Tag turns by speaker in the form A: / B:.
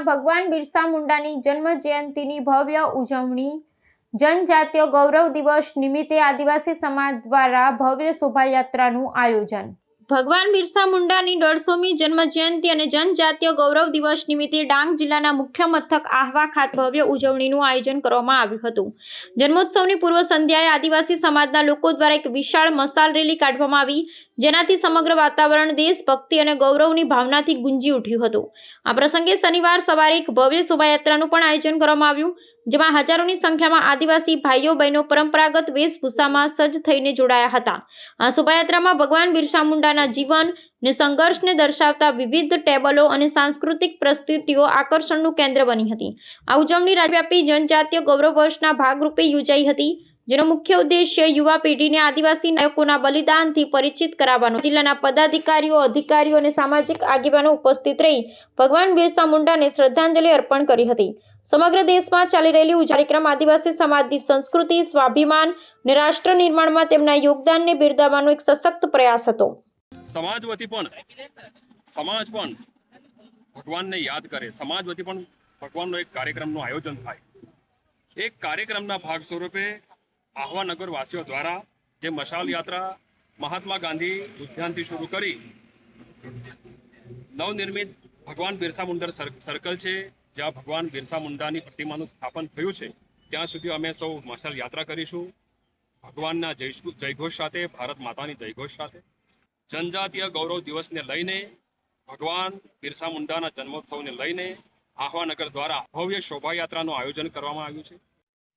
A: શહેરમાં ભગવાન બિરસા મુંડાની જન્મ જયંતિની ભવ્ય ઉજવણી। જનજાતીય ગૌરવ દિવસ નિમિત્તે આદિવાસી સમાજ દ્વારા ભવ્ય શોભાયાત્રાનું આયોજન। ભગવાન બિરસા મુંડાની 150મી જન્મ જયંતિ અને જનજાતીય ગૌરવ દિવસ નિમિત્તે ડાંગ જિલ્લાના મુખ્ય મથક આહવા ખાતે ભવ્ય ઉજવણીનું આયોજન કરવામાં આવ્યું હતું। જન્મોત્સવની પૂર્વ સંધ્યાએ આદિવાસી સમાજના લોકો દ્વારા એક વિશાળ મશાલ રેલી કાઢવામાં આવી, જેનાથી સમગ્ર વાતાવરણ દેશભક્તિ અને ગૌરવની ભાવનાથી ગુંજી ઉઠ્યું હતું। આ પ્રસંગે શનિવાર સવારે એક ભવ્ય શોભાયાત્રાનું પણ આયોજન કરવામાં આવ્યું, જેમાં હજારોની સંખ્યામાં આદિવાસી ભાઈઓ બહેનો પરંપરાગત વેશભૂષામાં સજ્જ થઈને જોડાયા હતા। આ શોભાયાત્રામાં ભગવાન બિરસા મુંડાના જીવન અને સંઘર્ષને દર્શાવતા વિવિધ ટેબલો અને સાંસ્કૃતિક પ્રસ્તુતિઓ આકર્ષણનું કેન્દ્ર બની હતી। આ ઉજવણી રાજ્યવ્યાપી જનજાતીય ગૌરવ વર્ષના ભાગરૂપે યોજાઈ હતી, જેનો મુખ્ય ઉદ્દેશ્ય યુવા પેઢીને આદિવાસી નાયકોના બલિદાનથી પરિચિત કરાવવાનો। જિલ્લાના પદાધિકારીઓ, અધિકારીઓ અને સામાજિક આગેવાનો ઉપસ્થિત રહી ભગવાન બિરસા મુંડાને શ્રદ્ધાંજલિ અર્પણ કરી હતી। સમગ્ર દેશમાં ચાલી રહેલી કાર્યક્રમ આદિવાસી સમાજની સંસ્કૃતિ, સ્વાભિમાન અને રાષ્ટ્ર નિર્માણમાં તેમના યોગદાનને બિરદાવવાનો એક સશક્ત પ્રયાસ હતો।
B: સમાજ વતી પણ ભગવાનને યાદ કરે, સમાજ વતી પણ ભગવાનનો એક કાર્યક્રમનું આયોજન થાય। એક કાર્યક્રમના ભાગ સ્વરૂપે આહવા નગર વાસીઓ દ્વારા જે મશાલ યાત્રા મહાત્મા ગાંધી ઉદ્યાનથી શરૂ કરી નવનિર્મિત ભગવાન બિરસા મુંડા સર્કલ છે, જ્યાં ભગવાન બિરસા મુંડાની પ્રતિમાનું સ્થાપન થયું છે, ત્યાં સુધી અમે સૌ મશાલ યાત્રા કરીશું ભગવાનના જયઘોષ સાથે, ભારત માતાની જયઘોષ સાથે। જનજાતીય ગૌરવ દિવસને લઈને, ભગવાન બિરસા મુંડાના જન્મોત્સવને લઈને આહવા નગર દ્વારા ભવ્ય શોભાયાત્રાનું આયોજન કરવામાં આવ્યું છે।